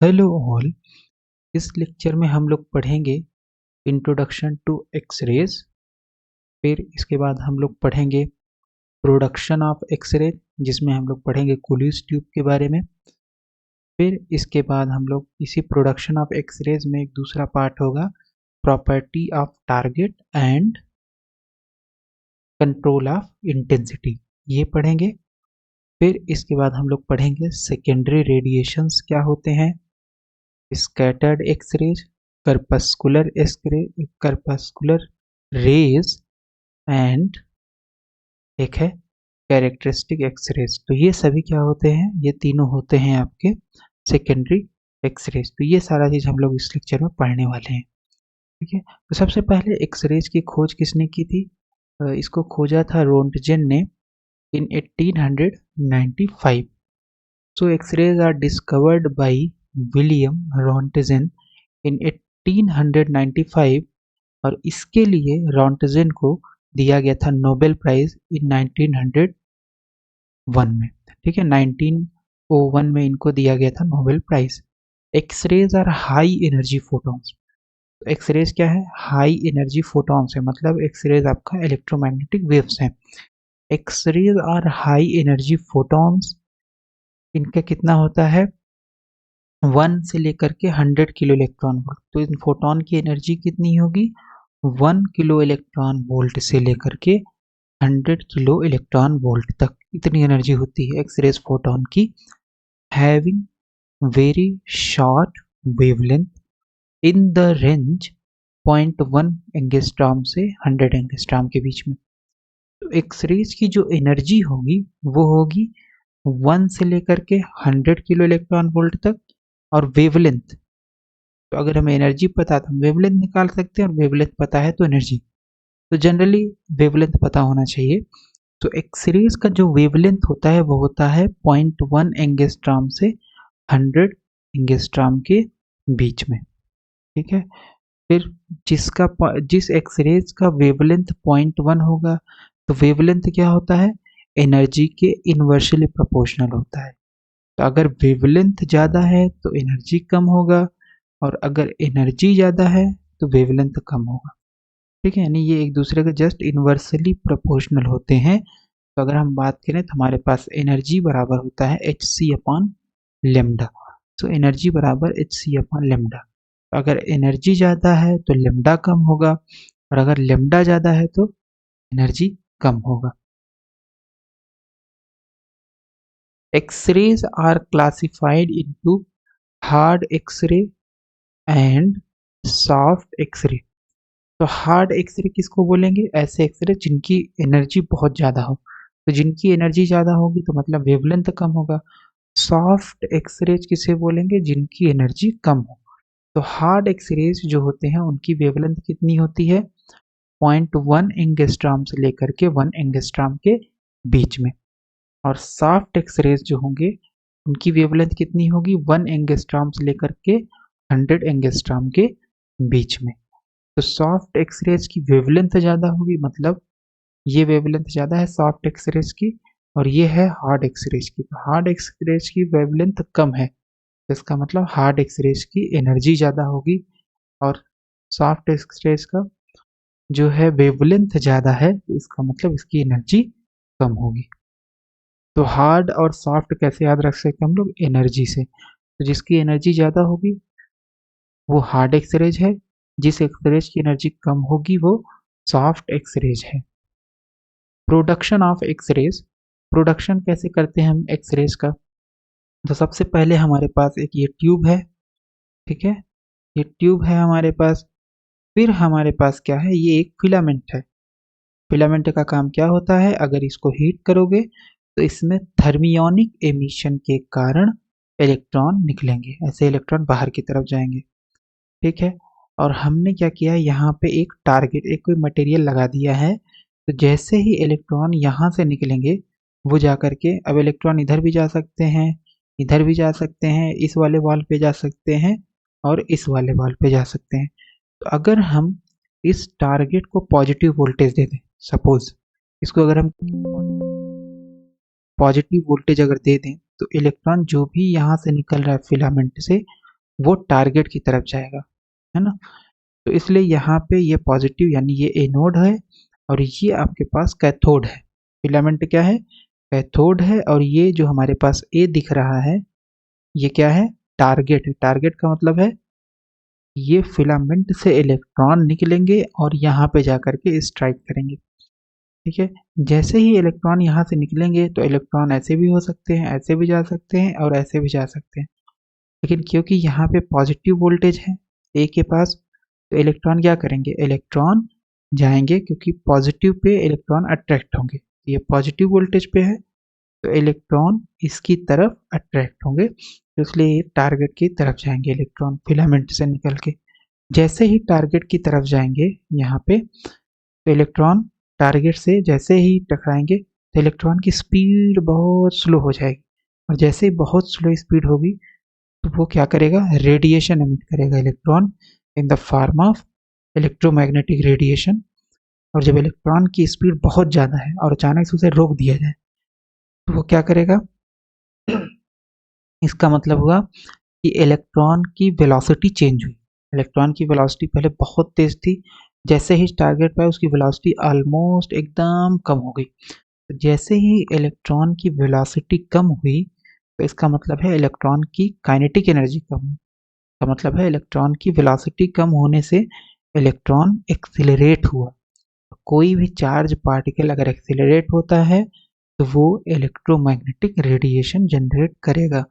Hello all. इस lecture में हम लोग पढ़ेंगे इंट्रोडक्शन टू एक्सरेज। फिर इसके बाद हम लोग पढ़ेंगे प्रोडक्शन ऑफ एक्सरे, जिसमें हम लोग पढ़ेंगे कूलिस ट्यूब के बारे में। फिर इसके बाद हम लोग इसी प्रोडक्शन ऑफ एक्सरेज में एक दूसरा पार्ट होगा property of target and control of intensity, ये पढ़ेंगे। फिर इसके बाद हम लोग पढ़ेंगे सेकेंडरी रेडिएशंस क्या होते हैं, स्कैटर्ड एक्सरेज, करपस्कुलर रेज एंड एक है कैरेक्टरिस्टिक एक्सरेज। तो ये सभी क्या होते हैं, ये तीनों होते हैं आपके सेकेंडरी एक्सरेज। तो ये सारा चीज हम लोग इस लेक्चर में पढ़ने वाले हैं। ठीक है, तो सबसे पहले एक्सरेज की खोज किसने की थी? इसको खोजा था रोंटगेन ने इन 1895। So X-rays are discovered by William Rontgen in 1895 और इसके लिए रोंटगेन को दिया गया था नोबेल प्राइज इन 1901 में। ठीक है, 1901 में इनको दिया गया था Nobel prize. X-rays are high energy photons. X-rays क्या है? हाई एनर्जी फोटॉन्स है, मतलब एक्सरेज आपका इलेक्ट्रोमैग्नेटिक वेव्स है। X-rays are high energy photons, इनका कितना होता है 1 से लेकर के 100 किलो इलेक्ट्रॉन वोल्ट। तो इन फोटोन की एनर्जी कितनी होगी 1 किलो इलेक्ट्रॉन वोल्ट से लेकर के 100 किलो इलेक्ट्रॉन वोल्ट तक, इतनी एनर्जी होती है एक्सरेज फोटोन की। Having very short wavelength in the range 0.1 angstrom से 100 एंगस्ट्रॉम के बीच में। तो एक्सरेज की जो एनर्जी होगी वो होगी 1 से लेकर के 100 किलो इलेक्ट्रॉन वोल्ट तक। और वेवलेंथ, तो अगर हमें एनर्जी पता है तो हम वेवलेंथ निकाल सकते हैं, और वेवलेंथ पता है तो एनर्जी। तो जनरली वेवलेंथ पता होना चाहिए। तो एक्सरेज का जो वेवलेंथ होता है वो होता है 0.1 एंगस्ट्रॉम से 100 एंगस्ट्रॉम के बीच में। ठीक है, फिर जिस एक्सरेज का वेवलेंथ 0.1 होगा, तो वेवलेंथ क्या होता है एनर्जी के इनवर्सली प्रोपोर्शनल होता है। तो अगर वेवलेंथ ज़्यादा है तो एनर्जी कम होगा, और अगर एनर्जी ज़्यादा है तो वेवलेंथ कम होगा। ठीक है, यानी ये एक दूसरे के जस्ट इन्वर्सली प्रोपोर्शनल होते हैं। तो अगर हम बात करें तो हमारे पास एनर्जी बराबर होता है एच सी अपॉन लेमडा। तो एनर्जी बराबर एच सी अपॉन लेमडा। अगर एनर्जी ज़्यादा है तो लेमडा कम होगा, और अगर लेमडा ज़्यादा है तो एनर्जी कम होगा। X-rays are classified into hard X-ray and soft X-ray. तो हार्ड एक्सरे किसको बोलेंगे? ऐसे एक्सरे जिनकी एनर्जी बहुत ज़्यादा हो। तो जिनकी एनर्जी ज़्यादा होगी तो मतलब वेवलेंथ कम होगा। सॉफ्ट एक्सरेज किसे बोलेंगे? जिनकी एनर्जी कम हो। तो हार्ड एक्सरेज जो होते हैं उनकी वेवलेंथ कितनी होती है 0.1 एंगस्ट्रॉम से लेकर के 1 एंगस्ट्रॉम के बीच में। और सॉफ्ट एक्सरेज जो होंगे उनकी वेवलेंथ कितनी होगी 1 एंगस्ट्रॉम से लेकर के 100 एंगस्ट्रॉम के बीच में। तो सॉफ्ट एक्सरेज की वेवलेंथ ज़्यादा होगी, मतलब ये वेवलेंथ ज़्यादा है सॉफ्ट एक्सरेज की, और ये है हार्ड एक्सरेज की। तो हार्ड एक्सरेज की वेवलेंथ कम है, तो इसका मतलब हार्ड एक्सरेज की एनर्जी ज़्यादा होगी, और सॉफ्ट एक्सरेज का जो है वेवलेंथ ज़्यादा है, तो इसका मतलब इसकी एनर्जी कम होगी। तो हार्ड और सॉफ्ट कैसे याद रख सकते हैं हम लोग? एनर्जी से। तो जिसकी एनर्जी ज़्यादा होगी वो हार्ड एक्सरेज है, जिस एक्सरेज की एनर्जी कम होगी वो सॉफ्ट एक्सरेज है। प्रोडक्शन ऑफ एक्सरेज, प्रोडक्शन कैसे करते हैं हम एक्सरेज का? तो सबसे पहले हमारे पास एक ये ट्यूब है। ठीक है, ये ट्यूब है हमारे पास। फिर हमारे पास क्या है, ये एक फिलामेंट है। फिलामेंट का काम क्या होता है, अगर इसको हीट करोगे तो इसमें थर्मियोनिक एमिशन के कारण इलेक्ट्रॉन निकलेंगे, ऐसे इलेक्ट्रॉन बाहर की तरफ जाएंगे। ठीक है, और हमने क्या किया, यहाँ पे एक टारगेट, एक कोई मटेरियल लगा दिया है। तो जैसे ही इलेक्ट्रॉन यहाँ से निकलेंगे वो जा करके, अब इलेक्ट्रॉन इधर भी जा सकते हैं, इधर भी जा सकते हैं, इस वाले वॉल पे जा सकते हैं, और इस वाले वॉल पे जा सकते हैं। तो अगर हम इस टारगेट को पॉजिटिव वोल्टेज दे दें, सपोज इसको अगर हम पॉजिटिव वोल्टेज अगर दे दें, तो इलेक्ट्रॉन जो भी यहाँ से निकल रहा है फिलामेंट से वो टारगेट की तरफ जाएगा, है ना। तो इसलिए यहाँ पे ये पॉजिटिव यानी ये एनोड है और ये आपके पास कैथोड है। फिलामेंट क्या है? कैथोड है। और ये जो हमारे पास ए दिख रहा है ये क्या है? टारगेट है। टारगेट का मतलब है ये फिलामेंट से इलेक्ट्रॉन निकलेंगे और यहाँ पे जाकर के स्ट्राइक करेंगे। ठीक है, जैसे ही इलेक्ट्रॉन यहाँ से निकलेंगे तो इलेक्ट्रॉन ऐसे भी हो सकते हैं, ऐसे भी जा सकते हैं और ऐसे भी जा सकते हैं। लेकिन क्योंकि यहाँ पे पॉजिटिव वोल्टेज है ए के पास, तो इलेक्ट्रॉन क्या करेंगे? इलेक्ट्रॉन जाएंगे, क्योंकि पॉजिटिव पे इलेक्ट्रॉन अट्रैक्ट होंगे। ये पॉजिटिव वोल्टेज पे है तो इलेक्ट्रॉन इसकी तरफ अट्रैक्ट होंगे, तो इसलिए ये टारगेट की तरफ जाएंगे इलेक्ट्रॉन फिलामेंट से निकल के। जैसे ही टारगेट की तरफ जाएंगे यहाँ पे, तो इलेक्ट्रॉन टारगेट से जैसे ही टकराएंगे तो इलेक्ट्रॉन की स्पीड बहुत स्लो हो जाएगी। और जैसे ही बहुत स्लो स्पीड होगी तो वो क्या करेगा? रेडिएशन एमिट करेगा electron in the form of electromagnetic radiation. और जब इलेक्ट्रॉन की स्पीड बहुत ज़्यादा है और अचानक से उसे रोक दिया जाए तो वो क्या करेगा? इसका मतलब हुआ कि इलेक्ट्रॉन की वेलोसिटी चेंज हुई। इलेक्ट्रॉन की वेलोसिटी पहले बहुत तेज थी, जैसे ही टारगेट पाया उसकी वेलोसिटी ऑलमोस्ट एकदम कम हो गई। तो जैसे ही इलेक्ट्रॉन की वेलोसिटी कम हुई तो इसका मतलब है इलेक्ट्रॉन की काइनेटिक एनर्जी कम हुई। का मतलब है इलेक्ट्रॉन की वेलोसिटी कम होने से इलेक्ट्रॉन एक्सिलरेट हुआ। कोई भी चार्ज पार्टिकल अगर एक्सिलरेट होता है तो वो इलेक्ट्रोमैग्नेटिक रेडिएशन जनरेट करेगा।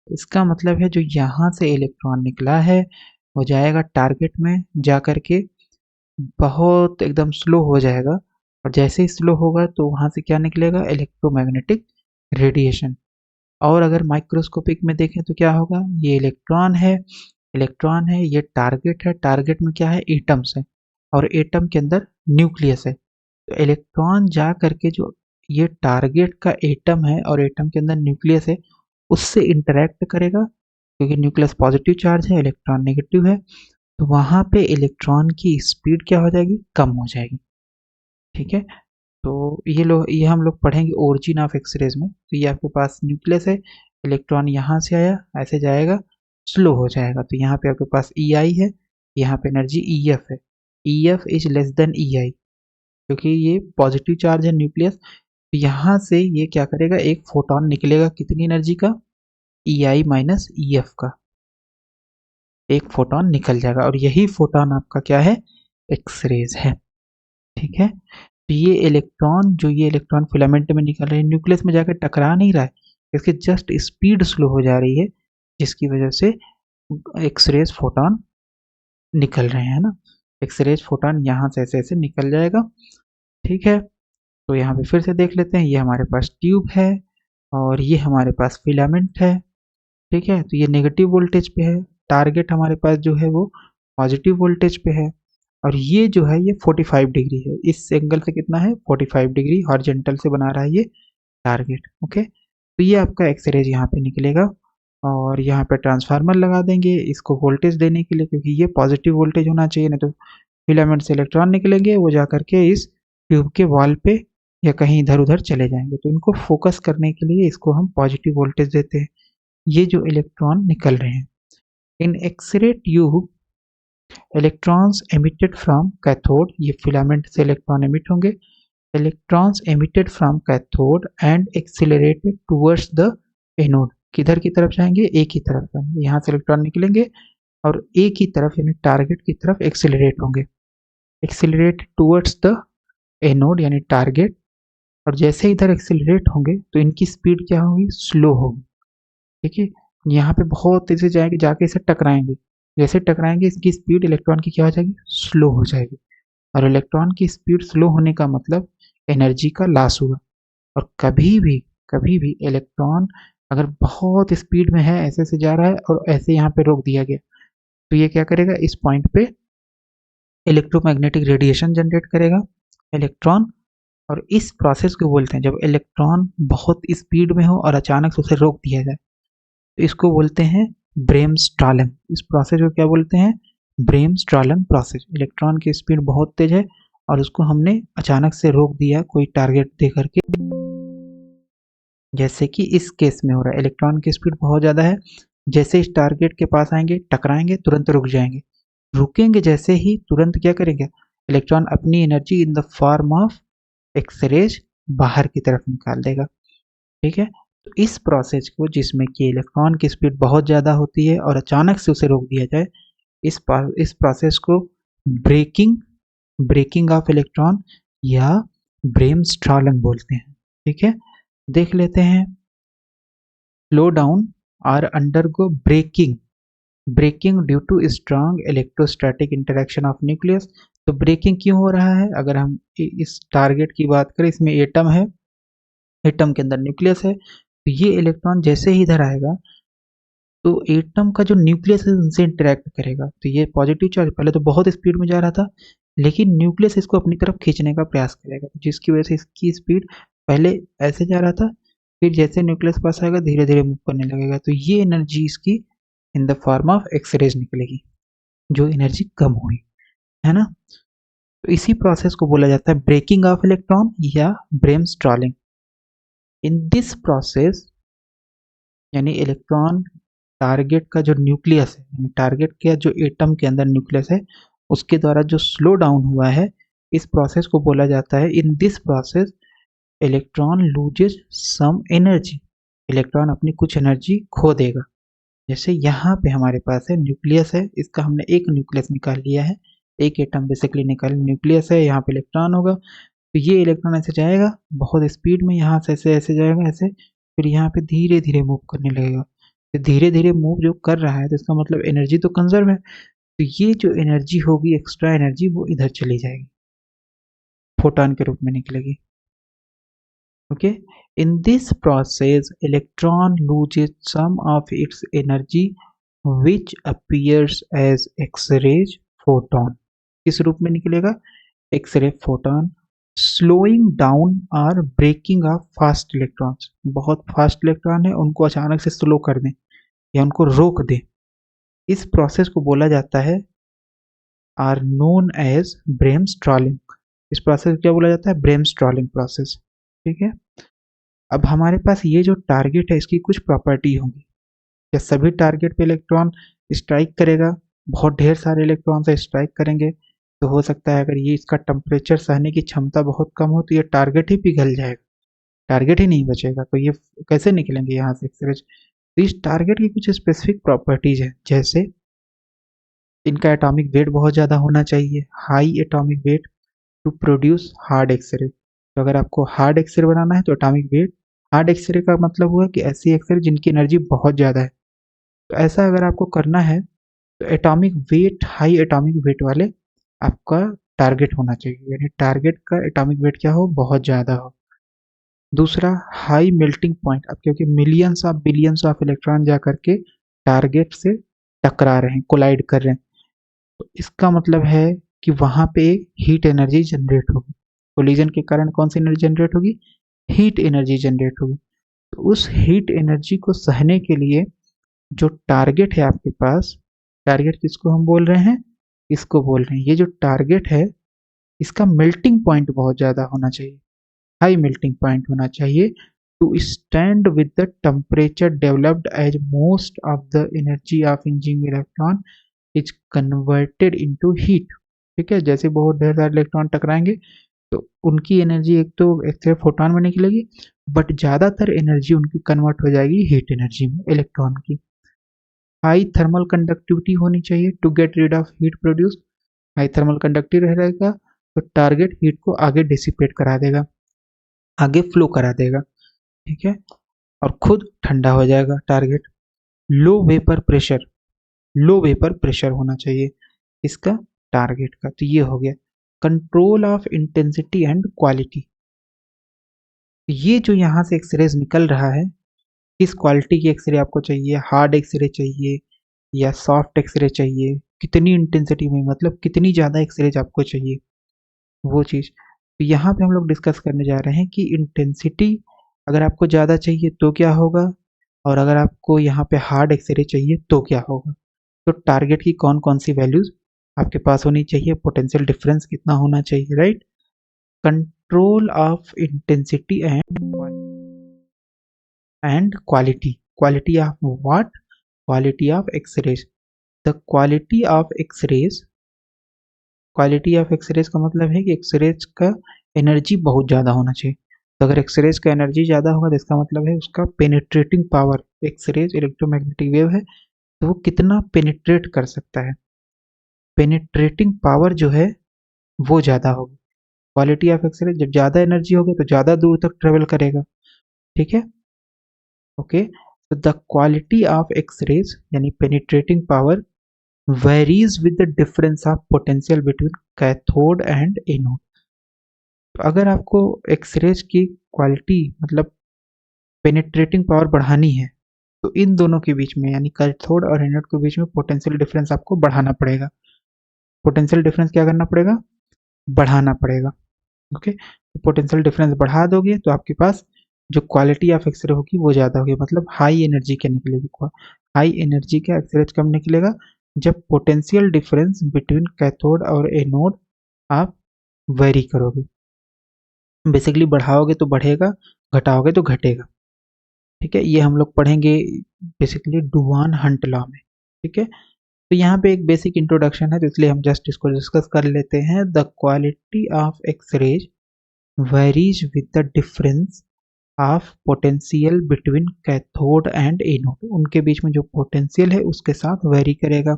इसका मतलब है जो यहाँ से इलेक्ट्रॉन निकला है वो जाएगा टारगेट में, जा कर के बहुत एकदम स्लो हो जाएगा। और जैसे ही स्लो होगा तो वहाँ से क्या निकलेगा? Electromagnetic radiation. और अगर माइक्रोस्कोपिक में देखें तो क्या होगा? ये इलेक्ट्रॉन है, इलेक्ट्रॉन है, ये टारगेट है, टारगेट में क्या है? एटम्स है, और एटम के अंदर न्यूक्लियस है। तो इलेक्ट्रॉन जा करके जो ये टारगेट का एटम है और एटम के अंदर न्यूक्लियस है उससे इंटरेक्ट करेगा, क्योंकि न्यूक्लियस पॉजिटिव चार्ज है, इलेक्ट्रॉन नेगेटिव है। तो वहाँ पे इलेक्ट्रॉन की स्पीड क्या हो जाएगी? कम हो जाएगी। ठीक है, तो ये हम लोग पढ़ेंगे ओरिजिन ऑफ एक्सरेज में। तो ये आपके पास न्यूक्लियस है, इलेक्ट्रॉन यहाँ से आया, ऐसे जाएगा, स्लो हो जाएगा। तो यहाँ पे आपके पास ई आई है, यहाँ पे एनर्जी ई एफ है। E F is less than E I, क्योंकि ये पॉजिटिव चार्ज है न्यूक्लियस। तो यहाँ से ये क्या करेगा? एक फोटोन निकलेगा, कितनी एनर्जी का? ई आई माइनस ई एफ का एक फोटोन निकल जाएगा, और यही फोटोन आपका क्या है? एक्सरेज है। ठीक है, तो ये इलेक्ट्रॉन फिलामेंट में निकल रहे हैं, न्यूक्लियस में जाकर टकरा नहीं रहा है, इसकी जस्ट स्पीड स्लो हो जा रही है, जिसकी वजह से एक्सरेज फोटोन निकल रहे हैं ना। एक्सरेज फोटोन यहाँ से ऐसे ऐसे निकल जाएगा। ठीक है, तो यहाँ पे फिर से देख लेते हैं, ये हमारे पास ट्यूब है और ये हमारे पास फिलामेंट है। ठीक है, तो ये नेगेटिव वोल्टेज पे है, टारगेट हमारे पास जो है वो पॉजिटिव वोल्टेज पे है। और ये जो है ये 45 डिग्री है, इस एंगल से कितना है? 45 डिग्री हॉरिजॉन्टल से बना रहा है ये टारगेट। ओके, तो ये आपका एक्सरेज यहाँ पे निकलेगा, और यहाँ पे ट्रांसफार्मर लगा देंगे इसको वोल्टेज देने के लिए, क्योंकि ये पॉजिटिव वोल्टेज होना चाहिए, नहीं तो फिलामेंट से इलेक्ट्रॉन निकलेंगे, वो जा करके इस ट्यूब के वॉल पे या कहीं इधर उधर चले जाएंगे। तो इनको फोकस करने के लिए इसको हम पॉजिटिव वोल्टेज देते हैं। ये जो इलेक्ट्रॉन निकल रहे हैं in X-ray tube, electrons emitted from cathode, ये फिलामेंट से इलेक्ट्रॉन एमिट होंगे, electrons emitted from cathode and accelerated towards the anode. किधर की तरफ जाएंगे? ए की तरफ जाएंगे। यहाँ से इलेक्ट्रॉन निकलेंगे और ए की तरफ यानी टारगेट की तरफ एक्सिलरेट होंगे, एक्सिलरेट टुवर्ड्स द एनोड यानी टारगेट। और जैसे इधर एक्सिलरेट होंगे तो इनकी स्पीड क्या होगी? स्लो होगी। ठीक है, यहाँ पे बहुत तेजी से जाएंगे, जाके इसे टकराएंगे, जैसे टकराएंगे इसकी स्पीड इलेक्ट्रॉन की क्या हो जाएगी? स्लो हो जाएगी। और इलेक्ट्रॉन की स्पीड स्लो होने का मतलब एनर्जी का लॉस हुआ। और कभी भी इलेक्ट्रॉन अगर बहुत स्पीड में है, ऐसे से जा रहा है और ऐसे यहाँ पे रोक दिया गया, तो ये क्या करेगा? इस पॉइंट पे इलेक्ट्रोमैग्नेटिक रेडिएशन जनरेट करेगा इलेक्ट्रॉन। और इस प्रोसेस को बोलते हैं, जब इलेक्ट्रॉन बहुत स्पीड में हो और अचानक से उसे रोक दिया जाए, तो इसको बोलते हैं ब्रेमस्टालम। इस प्रोसेस को क्या बोलते हैं? ब्रेमस्टालम प्रोसेस। इलेक्ट्रॉन की स्पीड बहुत तेज है और उसको हमने अचानक से रोक दिया कोई टारगेट दे करके, जैसे कि इस केस में हो रहा है। इलेक्ट्रॉन की स्पीड बहुत ज़्यादा है, जैसे इस टारगेट के पास आएंगे, टकराएंगे, तुरंत रुक जाएंगे। रुकेंगे जैसे ही, तुरंत क्या करेंगे, इलेक्ट्रॉन अपनी energy in the form of X-rays बाहर की तरफ निकाल देगा। ठीक है, तो इस प्रोसेस को, जिसमें कि इलेक्ट्रॉन की स्पीड बहुत ज़्यादा होती है और अचानक से उसे रोक दिया जाए, इस प्रोसेस को ब्रेकिंग ब्रेकिंग ऑफ इलेक्ट्रॉन या ब्रेमस्ट्रॉलिंग बोलते हैं। ठीक है, देख लेते हैं। स्लो डाउन और undergo braking due to strong electrostatic interaction of nucleus. तो ब्रेकिंग क्यों हो रहा है? अगर हम इस टारगेट की बात करें, इसमें एटम है, एटम के अंदर न्यूक्लियस है, तो ये इलेक्ट्रॉन जैसे ही इधर आएगा तो एटम का जो न्यूक्लियस है उनसे इंटरेक्ट करेगा। तो ये पॉजिटिव चार्ज पहले तो बहुत स्पीड में जा रहा था, लेकिन न्यूक्लियस इसको अपनी तरफ खींचने का प्रयास करेगा, जिसकी वजह से इसकी स्पीड पहले ऐसे जा रहा था, फिर जैसे न्यूक्लियस पास आएगा धीरे धीरे मूव करने लगेगा। तो ये एनर्जी इसकी in the form of X-rays निकलेगी, जो एनर्जी कम हुई, है ना। तो इसी प्रोसेस को बोला जाता है ब्रेकिंग ऑफ इलेक्ट्रॉन या ब्रेमस्ट्रॉलिंग। इन दिस प्रोसेस, यानी इलेक्ट्रॉन टारगेट का जो न्यूक्लियस है, यानी टारगेट के जो एटम के अंदर न्यूक्लियस है, उसके द्वारा जो स्लो डाउन हुआ है, इस प्रोसेस को बोला जाता है, in this process electron loses some energy. Electron अपनी कुछ एनर्जी खो देगा। जैसे यहाँ पे हमारे पास है न्यूक्लियस है, इसका हमने एक न्यूक्लियस निकाल लिया है, एक एटम बेसिकली निकाल, न्यूक्लियस है, यहाँ पे इलेक्ट्रॉन होगा, तो ये इलेक्ट्रॉन ऐसे जाएगा बहुत स्पीड में, यहाँ से ऐसे ऐसे जाएगा ऐसे, फिर यहाँ पे धीरे धीरे मूव करने लगेगा। तो धीरे धीरे मूव जो कर रहा है, तो इसका मतलब एनर्जी तो कंजर्व है, तो ये जो एनर्जी होगी, एक्स्ट्रा एनर्जी, वो इधर चली जाएगी, फोटॉन के रूप में निकलेगी। Okay, in this process electron loses some of its energy which appears as X-rays photon। किस रूप में निकलेगा? X-ray photon. स्लोइंग डाउन और ब्रेकिंग ऑफ फास्ट इलेक्ट्रॉन्स, बहुत फास्ट इलेक्ट्रॉन है उनको अचानक से स्लो कर दें या उनको रोक दें, इस प्रोसेस को बोला जाता है, आर नोन एज ब्रेमस्ट्रॉलिंग। इस प्रोसेस को क्या बोला जाता है? Bremsstrahlung process. ठीक है, अब हमारे पास ये जो टारगेट है, इसकी कुछ प्रॉपर्टी होंगी। या सभी टारगेट पे इलेक्ट्रॉन स्ट्राइक करेगा, बहुत ढेर सारे इलेक्ट्रॉन से स्ट्राइक करेंगे, तो हो सकता है अगर ये इसका टेम्परेचर सहने की क्षमता बहुत कम हो तो ये टारगेट ही पिघल जाएगा, टारगेट ही नहीं बचेगा, तो ये कैसे निकलेंगे यहाँ से एक्सरेज। तो इस टारगेट की कुछ स्पेसिफिक प्रॉपर्टीज है, जैसे इनका एटॉमिक वेट बहुत ज़्यादा होना चाहिए, high atomic weight to produce hard X-ray. तो अगर आपको हार्ड एक्सरे बनाना है तो एटॉमिक वेट, हार्ड एक्सरे का मतलब हुआ कि ऐसी एक्सरे जिनकी एनर्जी बहुत ज़्यादा है, तो ऐसा अगर आपको करना है तो atomic weight, high atomic wait वाले आपका टारगेट होना चाहिए, यानी टारगेट का एटॉमिक वेट क्या हो, बहुत ज़्यादा हो। दूसरा, हाई मेल्टिंग पॉइंट, अब क्योंकि millions of billions of electron जा करके टारगेट से टकरा रहे हैं, कोलाइड कर रहे हैं, तो इसका मतलब है कि वहां पे हीट एनर्जी जनरेट होगी। कोलिजन के कारण कौन सी एनर्जी जनरेट होगी? हीट एनर्जी जनरेट होगी। तो उस हीट एनर्जी को सहने के लिए जो टारगेट है आपके पास, टारगेट किसको हम बोल रहे हैं? इसको बोल रहे हैं, ये जो टारगेट है इसका मेल्टिंग पॉइंट बहुत ज़्यादा होना चाहिए, हाई मेल्टिंग पॉइंट होना चाहिए, to stand with the temperature developed as most of the energy of impinging electron is converted into heat. ठीक है, जैसे बहुत ढेर सारे इलेक्ट्रॉन टकराएंगे तो उनकी एनर्जी एक तो एक्सरे फोटॉन में निकलेगी, बट ज़्यादातर एनर्जी उनकी कन्वर्ट हो जाएगी हीट एनर्जी में, इलेक्ट्रॉन की। हाई थर्मल कंडक्टिविटी होनी चाहिए to get rid of heat produce. High thermal conductive रहेगा तो टारगेट हीट को आगे डिसिपेट करा देगा, आगे फ्लो करा देगा। ठीक है, और खुद ठंडा हो जाएगा टारगेट। लो वेपर प्रेशर, लो वेपर प्रेशर होना चाहिए इसका टारगेट का। तो ये हो गया control of intensity and quality. ये जो यहाँ से एक्सरेज निकल रहा है, किस क्वालिटी की एक्सरे आपको चाहिए, हार्ड एक्सरे चाहिए या सॉफ्ट एक्सरे चाहिए, कितनी इंटेंसिटी में, मतलब कितनी ज़्यादा एक्सरेज आपको चाहिए, वो चीज़। तो यहाँ पे हम लोग डिस्कस करने जा रहे हैं कि इंटेंसिटी अगर आपको ज़्यादा चाहिए तो क्या होगा, और अगर आपको यहाँ पे हार्ड एक्सरे चाहिए तो क्या होगा। तो टारगेट की कौन कौन सी वैल्यूज आपके पास होनी चाहिए, पोटेंशियल डिफरेंस कितना होना चाहिए, right. Control of intensity and quality, quality of what, quality of X-rays. The quality of X-rays का मतलब है कि एक्सरेज का एनर्जी बहुत ज़्यादा होना चाहिए। तो अगर एक्सरेज का एनर्जी ज़्यादा होगा तो इसका मतलब है उसका penetrating power, X-rays electromagnetic wave है तो वो कितना पेनिट्रेट कर सकता है, पेनिट्रेटिंग पावर जो है वो ज़्यादा होगी। क्वालिटी ऑफ एक्सरे जब ज़्यादा एनर्जी होगी तो ज़्यादा दूर तक ट्रेवल करेगा। ठीक है, ओके। तो द क्वालिटी ऑफ एक्सरेज यानी penetrating power varies with the difference of potential between cathode and anode. तो अगर आपको एक्सरेज की क्वालिटी मतलब पेनिट्रेटिंग पावर बढ़ानी है तो इन दोनों के बीच में यानी कैथोड और एनोड के बीच में पोटेंशियल डिफरेंस आपको बढ़ाना पड़ेगा। पोटेंशियल डिफरेंस क्या करना पड़ेगा, बढ़ाना पड़ेगा। ओके, तो पोटेंशियल डिफरेंस बढ़ा दोगे तो आपके पास जो क्वालिटी ऑफ एक्सरे होगी वो ज़्यादा होगी, मतलब हाई एनर्जी क्या निकलेगी। हाई एनर्जी का एक्सरे कब निकलेगा, जब पोटेंशियल डिफरेंस बिटवीन कैथोड और एनोड आप वेरी करोगे। बेसिकली बढ़ाओगे तो बढ़ेगा, घटाओगे तो घटेगा। ठीक है, ये हम लोग पढ़ेंगे बेसिकली डुवान हंट लॉ में। ठीक है, तो यहाँ पे एक बेसिक इंट्रोडक्शन है तो इसलिए हम जस्ट इसको डिस्कस कर लेते हैं। The quality of X-rays varies with the difference of potential between cathode and anode। उनके बीच में जो पोटेंशियल है उसके साथ वेरी करेगा।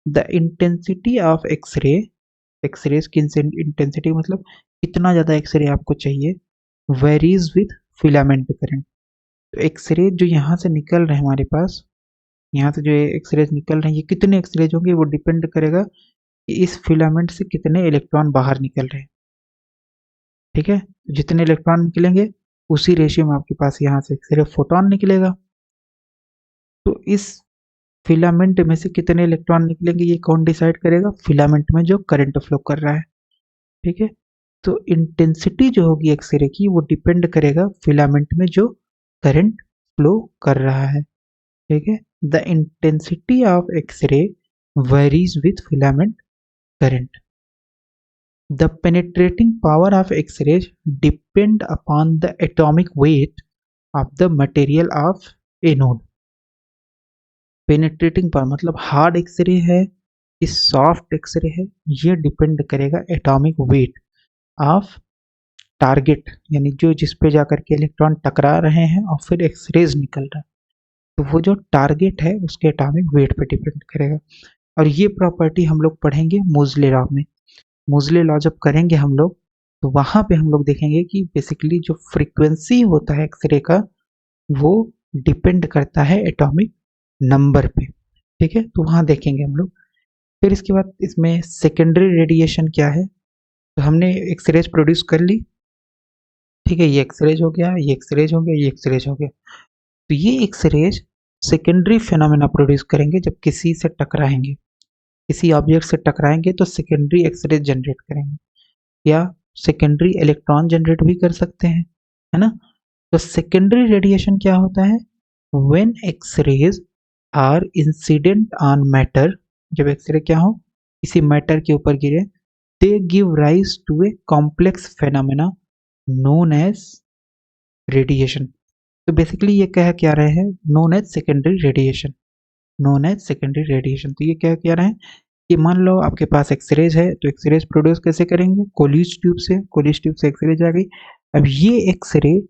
The intensity of X-ray, X-rays की इंटेंसिटी मतलब कितना ज़्यादा एक्सरे आपको चाहिए, वेरीज विथ फिलामेंट करंट। तो एक्सरे जो यहाँ से निकल रहे हैं हमारे पास, यहाँ से जो एक्सरेज निकल रहे हैं ये कितने एक्सरेज होंगे वो डिपेंड करेगा कि इस फिलामेंट से कितने इलेक्ट्रॉन बाहर निकल रहे हैं। ठीक है, जितने इलेक्ट्रॉन निकलेंगे उसी रेशियो में आपके पास यहाँ से सिर्फ फोटोन निकलेगा। तो इस फिलामेंट में से कितने इलेक्ट्रॉन निकलेंगे ये कौन डिसाइड करेगा, फिलामेंट में जो करंट फ्लो कर रहा है। ठीक है, तो इंटेंसिटी जो होगी एक्सरे की वो डिपेंड करेगा फिलामेंट में जो करंट फ्लो कर रहा है। ठीक है, the intensity of X-ray varies with filament current. The penetrating power of X-rays depend upon the atomic weight of the material of anode। Penetrating power मतलब हार्ड एक्सरे है कि सॉफ्ट एक्सरे है, ये डिपेंड करेगा एटॉमिक वेट ऑफ टारगेट, यानी जो जिस पे जाकर के इलेक्ट्रॉन टकरा रहे हैं और फिर एक्सरेज निकल रहा है, तो वो जो टारगेट है उसके एटॉमिक वेट पे डिपेंड करेगा। और ये प्रॉपर्टी हम लोग पढ़ेंगे मोज़ले लॉ में। मोज़ले लॉ जब करेंगे हम लोग तो वहाँ पे हम लोग देखेंगे कि बेसिकली जो फ्रीक्वेंसी होता है एक्सरे का वो डिपेंड करता है एटॉमिक नंबर पे। ठीक है, तो वहाँ देखेंगे हम लोग। फिर इसके बाद इसमें सेकेंडरी रेडिएशन क्या है, तो हमने एक्सरेज प्रोड्यूस कर ली। ठीक है, ये एक्सरेज हो गया, ये एक्सरेज हो गया, ये एक्सरेज हो गया। तो ये एक्सरेज सेकेंडरी फिनोमेना प्रोड्यूस करेंगे जब किसी से टकराएंगे, किसी ऑब्जेक्ट से टकराएंगे तो सेकेंडरी एक्सरेज जनरेट करेंगे, या सेकेंडरी इलेक्ट्रॉन जनरेट भी कर सकते हैं, है ना। तो सेकेंडरी रेडिएशन क्या होता है, when X-rays are incident on matter, जब एक्सरे क्या हो किसी मैटर के ऊपर गिरे, they give rise to a complex phenomena known as radiation. तो बेसिकली ये कह क्या रहे हैं, known as secondary radiation, known as secondary radiation. तो ये क्या कह रहे हैं कि मान लो आपके पास एक्सरेज है तो एक्सरेज प्रोड्यूस कैसे करेंगे, कोलिज ट्यूब से, कोलिज ट्यूब से एक्सरेज आ गई। अब ये एक्सरे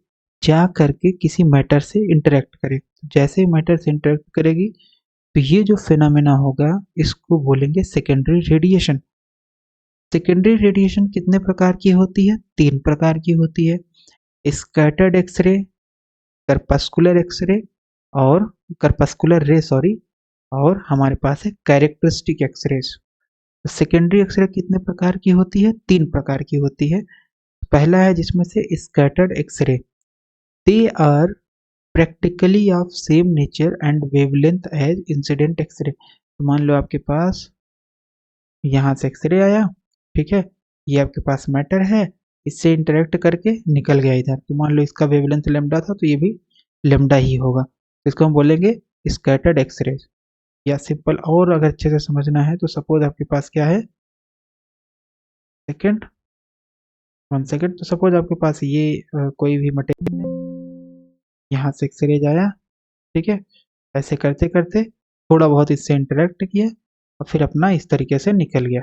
जा करके किसी मैटर से इंटरेक्ट करे, जैसे मैटर से इंटरेक्ट करेगी तो ये जो फिनोमेना होगा इसको बोलेंगे सेकेंडरी रेडिएशन। सेकेंडरी रेडिएशन कितने प्रकार की होती है, 3 प्रकार की होती है। स्कैटर्ड एक्सरे, करपस्कुलर एक्सरे और करपस्कुलर रे सॉरी, और हमारे पास है कैरेक्टरिस्टिक एक्सरेज। सेकेंडरी एक्सरे कितने प्रकार की होती है, 3 प्रकार की होती है। पहला है जिसमें से scattered X-ray, they are practically of same nature and wavelength as incident X-ray. तो मान लो आपके पास यहाँ से एक्सरे आया, ठीक है, ये आपके पास मैटर है, इससे इंटरेक्ट करके निकल गया इधर, तो मान लो इसका वेवलेंथ लेमडा था तो ये भी लेमडा ही होगा, तो इसको हम बोलेंगे स्कैटर्ड एक्सरे। या सिंपल और अगर अच्छे से समझना है तो सपोज आपके पास क्या है, सेकेंड 1 सेकेंड, तो सपोज आपके पास ये कोई भी मटेरियल यहाँ से एक्सरेज आया, ठीक है, ऐसे करते करते थोड़ा बहुत इससे इंटरेक्ट किया और फिर अपना इस तरीके से निकल गया।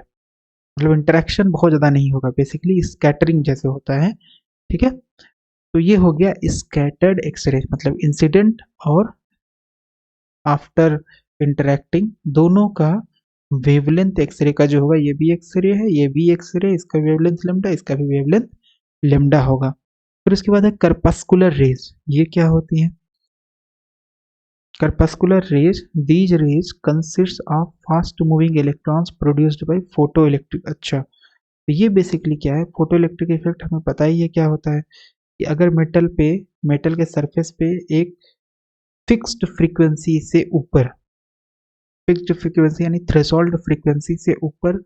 मतलब इंटरेक्शन बहुत ज़्यादा नहीं होगा, बेसिकली स्कैटरिंग जैसे होता है। ठीक है, तो ये हो गया स्कैटर्ड एक्सरे, मतलब इंसिडेंट और आफ्टर इंटरेक्टिंग दोनों का वेवलेंथ एक्सरे का जो होगा, ये भी एक्सरे है, ये भी एक्सरे, इसका वेवलेंथ लेमडा, इसका भी वेवलेंथ लेमडा होगा। फिर उसके बाद है करपस्कुलर रेज। ये क्या होती है? Corpuscular rays, these rays consists of fast moving electrons produced by photoelectric। अच्छा, तो ये बेसिकली क्या है? फोटोइलेक्ट्रिक इफेक्ट हमें पता ही है क्या होता है, कि अगर मेटल के सरफेस पे एक फिक्स्ड फ्रीक्वेंसी से ऊपर, फिक्स्ड फ्रीक्वेंसी यानी थ्रेशोल्ड फ्रीक्वेंसी से ऊपर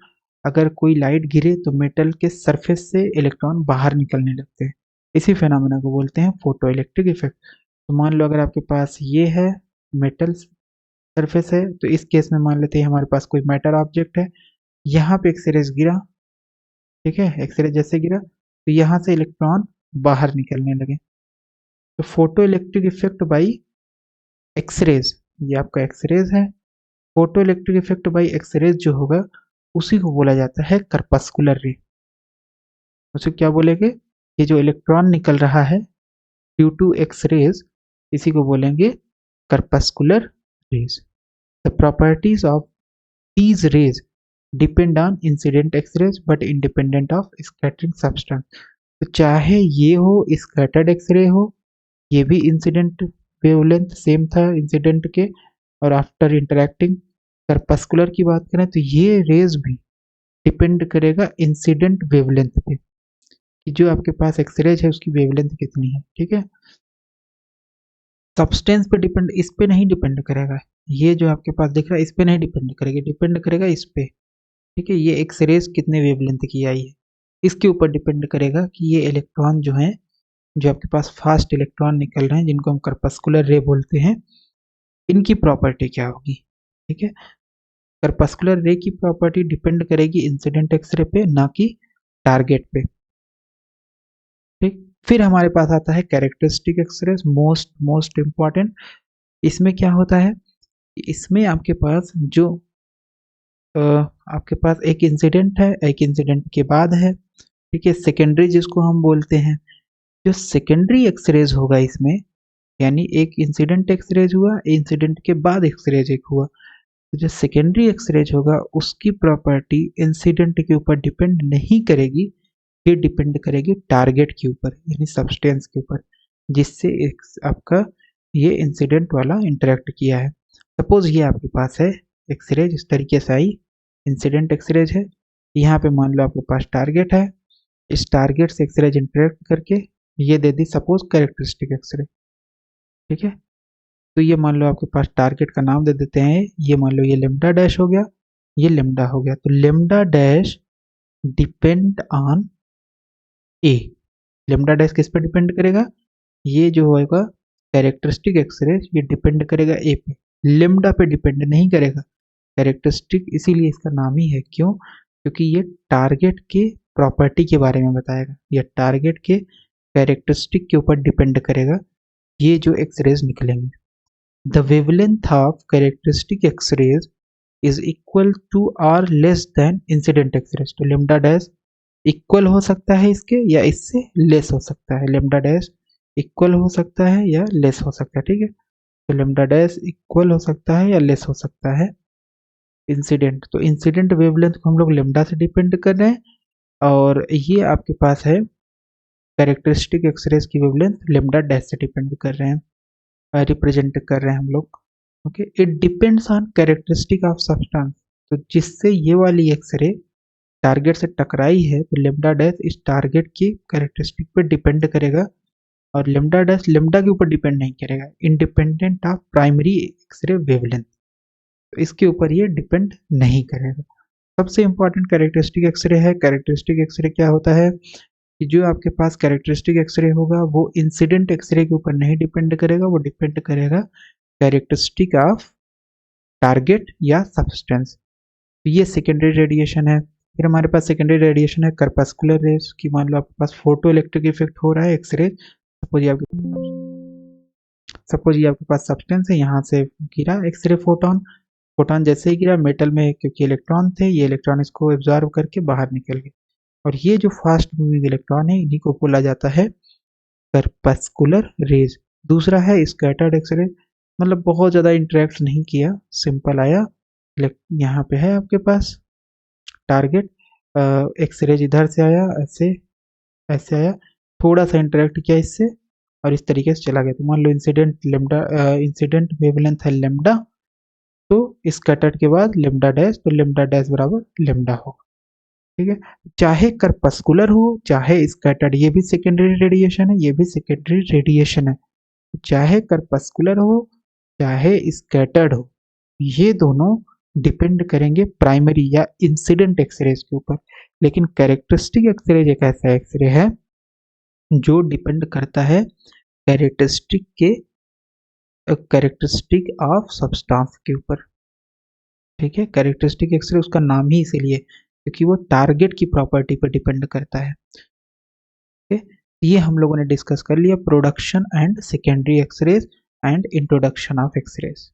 अगर कोई लाइट गिरे तो मेटल के सरफेस से इलेक्ट्रॉन बाहर निकलने लगते हैं। इसी फेनोमेना को बोलते हैं फोटो इलेक्ट्रिक इफेक्ट। तो मान लो अगर आपके पास ये है मेटल सरफेस है, तो इस केस में मान लेते हैं हमारे पास कोई मैटर ऑब्जेक्ट है, यहाँ पे एक्सरेज गिरा। ठीक है, एक्सरे जैसे गिरा तो यहाँ से इलेक्ट्रॉन बाहर निकलने लगे। तो photo electric effect by X-rays, ये आपका एक्सरेज है। Photo electric effect by X-rays जो होगा उसी को बोला जाता है करपस्कुलर रे। उसे क्या बोलेंगे? ये जो इलेक्ट्रॉन निकल रहा है ड्यू टू एक्सरेज, इसी को बोलेंगे corpuscular rays. The properties of these rays depend on incident X-rays but independent of scattering substance। तो चाहे ये हो स्कैटर्ड एक्सरे हो, ये भी इंसिडेंट वेवलेंथ सेम था इंसिडेंट के, और आफ्टर इंटरैक्टिंग करपस्कुलर की बात करें तो ये रेज भी डिपेंड करेगा इंसिडेंट वेवलेंथ पे, कि जो आपके पास एक्सरेज है उसकी वेवलेंथ कितनी है। ठीक है, सब्सटेंस पे डिपेंड, इस पे नहीं डिपेंड करेगा। ये जो आपके पास दिख रहा है इस पे नहीं डिपेंड करेगा, डिपेंड करेगा इस पे। ठीक है, ये एक्सरेज कितने वेवलेंथ की आई है इसके ऊपर डिपेंड करेगा कि ये इलेक्ट्रॉन जो है, जो आपके पास फास्ट इलेक्ट्रॉन निकल रहे हैं जिनको हम करपस्कुलर रे बोलते हैं, इनकी प्रॉपर्टी क्या होगी। ठीक है, करपस्कुलर रे की प्रॉपर्टी डिपेंड करेगी इंसिडेंट एक्सरे पे, ना कि टारगेट पे। ठीक, फिर हमारे पास आता है characteristic X-ray, most most important. इसमें क्या होता है, इसमें आपके पास जो आपके पास एक इंसिडेंट है, एक इंसिडेंट के बाद है। ठीक है, सेकेंडरी जिसको हम बोलते हैं, जो सेकेंडरी एक्सरेज होगा इसमें, यानी एक इंसिडेंट एक्सरेज हुआ, इंसिडेंट के बाद एक्सरेज एक हुआ, तो जो सेकेंडरी एक्सरेज होगा उसकी प्रॉपर्टी इंसिडेंट के ऊपर डिपेंड नहीं करेगी, ये डिपेंड करेगी टारगेट के ऊपर यानी सब्सटेंस के ऊपर, जिससे आपका ये इंसिडेंट वाला इंटरेक्ट किया है। सपोज ये आपके पास है एक्सरेज, इस तरीके से आई इंसिडेंट एक्सरेज है, यहाँ पे मान लो आपके पास टारगेट है, इस टारगेट से एक्सरेज इंटरेक्ट करके ये दे दी सपोज कैरेक्टरिस्टिक एक्सरे। ठीक है, तो ये मान लो आपके पास टारगेट का नाम दे देते हैं, ये मान लो ये लेमडा डैश हो गया, ये लेमडा हो गया, तो lambda dash depend on A. Lambda dash किस पर डिपेंड करेगा? ये जो होगा कैरेक्टरिस्टिक एक्सरे, ये डिपेंड करेगा ए पे, लेमडा पे डिपेंड नहीं करेगा। कैरेक्टरिस्टिक इसीलिए इसका नाम ही है, क्यों? क्योंकि ये टारगेट के प्रॉपर्टी के बारे में बताएगा, या टारगेट के कैरेक्टरिस्टिक के ऊपर डिपेंड करेगा ये जो एक्सरेज निकलेंगे। The wavelength of characteristic X-rays is equal to or less than incident X-rays. तो लेमडा डैश इक्वल हो सकता है इसके, या इससे लेस हो सकता है। लेमडा डैश इक्वल हो सकता है या लेस हो सकता है। ठीक है, तो लेमडा डैश इक्वल हो सकता है या लेस हो सकता है इंसिडेंट, तो इंसिडेंट वेवलेंथ को हम लोग लेमडा से डिपेंड कर रहे हैं, और ये आपके पास है कैरेक्टरिस्टिक एक्सरेज की वेवलेंथ लेमडा डैश से डिपेंड कर रहे हैं, रिप्रेजेंट कर रहे हैं हम लोग। Okay, it depends on characteristic of substance. तो जिससे ये वाली एक्सरे टारगेट से टकराई है, तो लेमडा डैश इस टारगेट की कैरेक्टरिस्टिक पर डिपेंड करेगा, और लेमडा डैश लेमडा के ऊपर डिपेंड नहीं करेगा, independent of primary X-ray wavelength, तो इसके ऊपर ये डिपेंड नहीं करेगा। सबसे इंपॉर्टेंट कैरेक्टरिस्टिक एक्सरे है। कैरेक्टरिस्टिक एक्सरे क्या होता है कि जो आपके पास कैरेक्टरिस्टिक एक्सरे होगा वो इंसिडेंट एक्सरे के ऊपर नहीं डिपेंड करेगा, वो डिपेंड करेगा कैरेक्टरिस्टिक ऑफ टारगेट या सब्सटेंस। तो ये सेकेंडरी रेडिएशन है। फिर हमारे पास सेकेंडरी रेडिएशन है करपस्कुलर रेज की। मान लो आपके पास फोटो इलेक्ट्रिक इफेक्ट हो रहा है एक्सरे, सपोज ये आपके पास सब्सटेंस है, यहाँ से गिरा एक्सरे फोटोन, फोटॉन जैसे ही गिरा मेटल में, क्योंकि इलेक्ट्रॉन थे, ये इलेक्ट्रॉन इसको एब्जॉर्ब करके बाहर निकल गए। और ये जो फास्ट मूविंग इलेक्ट्रॉन है, इन्हीं को बोला जाता है करपस्कुलर रेज। दूसरा है स्कैटर्ड एक्सरे, मतलब बहुत ज़्यादा इंटरेक्ट नहीं किया, सिंपल आया। यहाँ पे है आपके पास टारगेट, एक्सरेज इधर से आया, ऐसे ऐसे आया, थोड़ा सा इंटरेक्ट किया इससे और इस तरीके से चला गया। तो मान लो इंसिडेंट लेमडा, इंसिडेंट वेवलेंथ है लेमडा, तो स्कैटर्ड के बाद लेमडा डैश, तो लेमडा डैश बराबर लेमडा होगा। ठीक है, चाहे करपस्कुलर हो चाहे स्कैटर्ड, ये भी सेकेंडरी रेडिएशन है, ये भी सेकेंडरी रेडिएशन है। चाहे करपस्कुलर हो चाहे स्कैटर्ड हो, ये दोनों डिपेंड करेंगे प्राइमरी या इंसिडेंट एक्सरेज के ऊपर। लेकिन कैरेक्टरिस्टिक एक्सरेज एक ऐसा एक्सरे है जो डिपेंड करता है कैरेक्टरिस्टिक ऑफ सब्सटेंस के ऊपर। ठीक है, कैरेक्टरिस्टिक एक्सरे उसका नाम ही इसीलिए क्योंकि वो टारगेट की प्रॉपर्टी पर डिपेंड करता है। ठीक है, ये हम लोगों ने डिस्कस कर लिया production and secondary X-rays and introduction of X-rays.